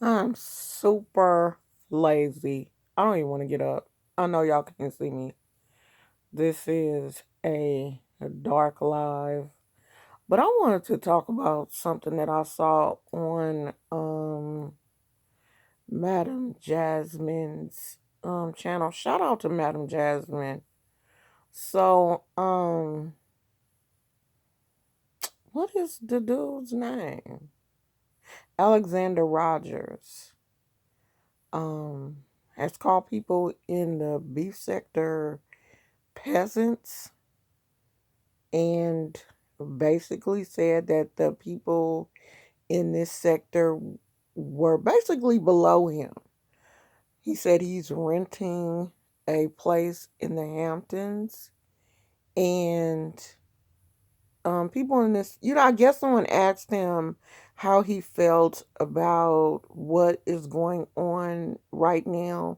I'm super lazy. I don't even want to get up. I know y'all can't see me. This is a dark live. But I wanted to talk about something that I saw on Madam Jasmine's channel. Shout out to Madam Jasmine. So, what is the dude's name? Alexander Rodgers. Um has called people in the beef sector peasants and basically said that the people in this sector were basically below him. He said he's renting a place in the Hamptons and people in this, I guess someone asked him how he felt about what is going on right now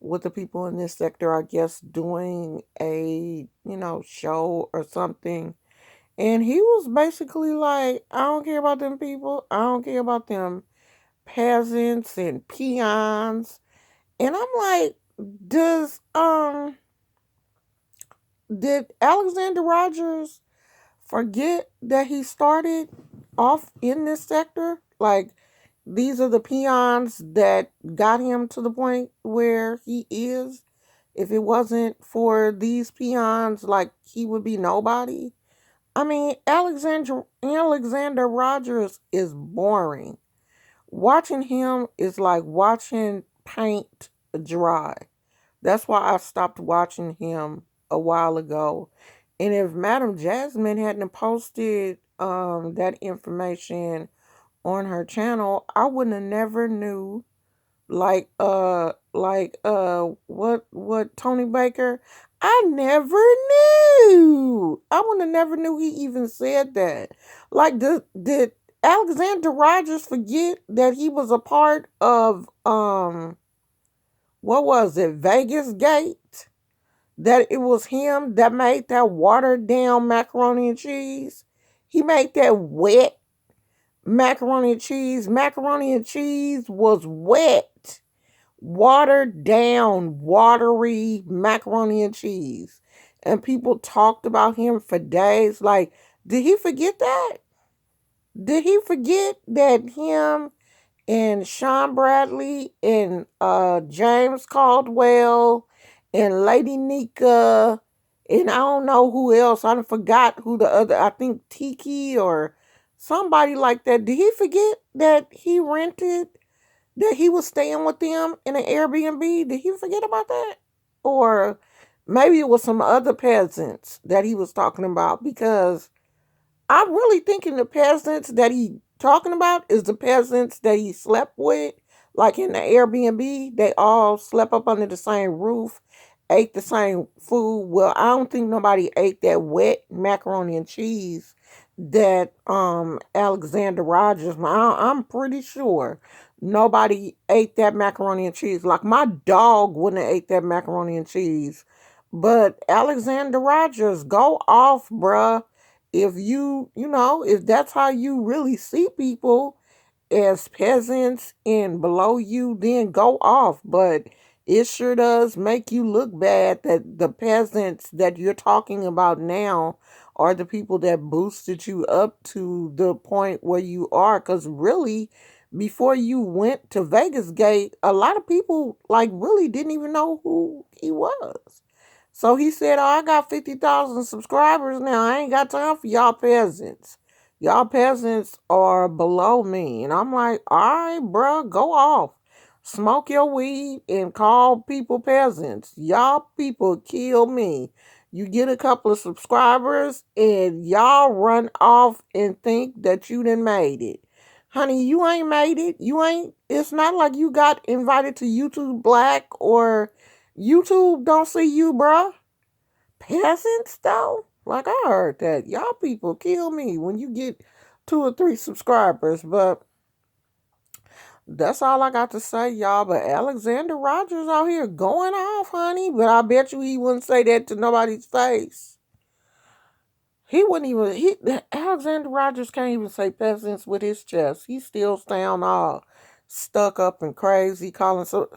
with the people in this sector, I guess, doing a, show or something. And he was basically like, I don't care about them people. I don't care about them peasants and peons. And I'm like, does did Alexander Rogers forget that he started off in this sector? Like, these are the peons that got him to the point where he is. If it wasn't for these peons, like, he would be nobody. I mean, Alexander Rogers is boring. Watching him is like watching paint dry. That's why I stopped watching him a while ago. And if Madam Jasmine hadn't posted that information on her channel, I wouldn't have never knew, what Tony Baker, I never knew. I would have never knew he even said that. Like, did Alexander Rogers forget that he was a part of what was it, Vegas Gate? That it was him that made that watered down macaroni and cheese. He made that wet macaroni and cheese. Macaroni and cheese was wet, watered down, watery macaroni and cheese. And people talked about him for days. Like, did he forget that? Did he forget that him and Sean Bradley and James Caldwell and Lady Nika and I don't know who else. I forgot who the other, I think Tiki or somebody like that. Did he forget that he was staying with them in an Airbnb? Did he forget about that? Or maybe it was some other peasants that he was talking about, because I'm really thinking the peasants that he talking about is the peasants that he slept with, like in the Airbnb. They all slept up under the same roof, ate the same food. Well, I don't think nobody ate that wet macaroni and cheese that Alexander Rogers. I'm pretty sure nobody ate that macaroni and cheese. Like, my dog wouldn't have ate that macaroni and cheese. But Alexander Rogers, go off, bruh. If if that's how you really see people, as peasants and below you, then go off. But it sure does make you look bad that the peasants that you're talking about now are the people that boosted you up to the point where you are. Because really, before you went to Vegas Gate, a lot of people, like, really didn't even know who he was. So he said, "Oh, I got 50,000 subscribers now. I ain't got time for y'all peasants. Y'all peasants are below me." And I'm like, "All right, bruh, go off. Smoke your weed and call people peasants. Y'all people kill me. You get a couple of subscribers and y'all run off and think that you done made it. Honey, you ain't made it. It's not like you got invited to YouTube Black or YouTube don't see you, bruh. Peasants, though? Like, I heard that. Y'all people kill me when you get 2 or 3 subscribers. But that's all I got to say, y'all. But Alexander Rogers out here going off, honey. But I bet you he wouldn't say that to nobody's face. He wouldn't even, Alexander Rogers can't even say peasants with his chest. He still stay on all stuck up and crazy, calling. So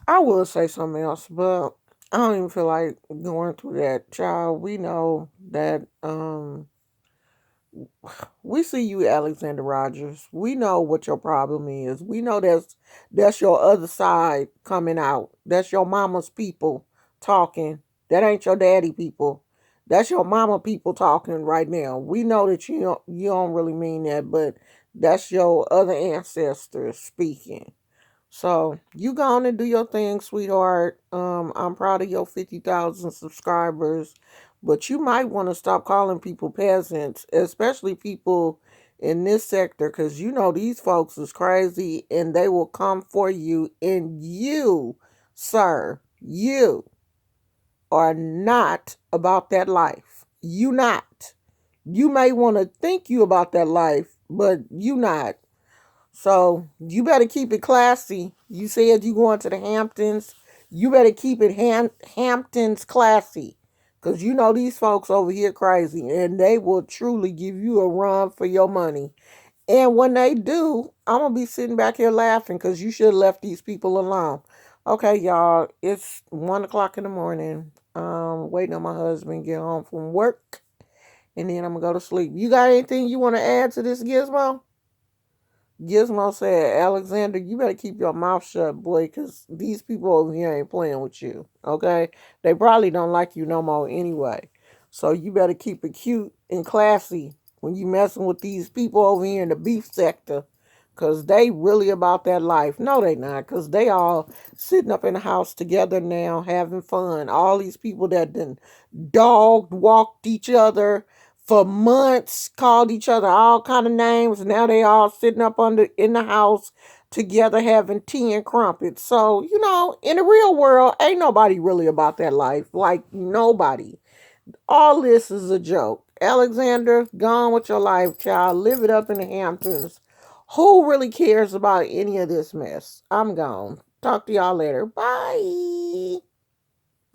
I would say something else, but I don't even feel like going through that. Child, we know that we see you, Alexander Rodgers. We know what your problem is. We know that's your other side coming out. That's your mama's people talking. That ain't your daddy people. That's your mama people talking right now. We know that you don't really mean that, but that's your other ancestors speaking. So you go on and do your thing, sweetheart. I'm proud of your 50,000 subscribers, but you might want to stop calling people peasants, especially people in this sector, because you know these folks is crazy and they will come for you. And you, sir, you are not about that life. You not. You may want to think you about that life, but you not. So you better keep it classy. You said you going to the Hamptons. You better keep it Hamptons classy. Because you know these folks over here crazy. And they will truly give you a run for your money. And when they do, I'm going to be sitting back here laughing because you should have left these people alone. Okay, y'all. It's 1 o'clock in the morning. Waiting on my husband to get home from work. And then I'm going to go to sleep. You got anything you want to add to this, Gizmo? Gizmo said, Alexander, you better keep your mouth shut, boy, because these people over here ain't playing with you, okay? They probably don't like you no more anyway. So you better keep it cute and classy when you messing with these people over here in the beef sector, because they really about that life. No, they not, because they all sitting up in the house together now having fun. All these people that done dog walked each other for months, called each other all kind of names. Now they all sitting up under in the house together having tea and crumpets. So, in the real world, ain't nobody really about that life. Like nobody. All this is a joke. Alexander, gone with your life, child. Live it up in the Hamptons. Who really cares about any of this mess? I'm gone. Talk to y'all later. Bye.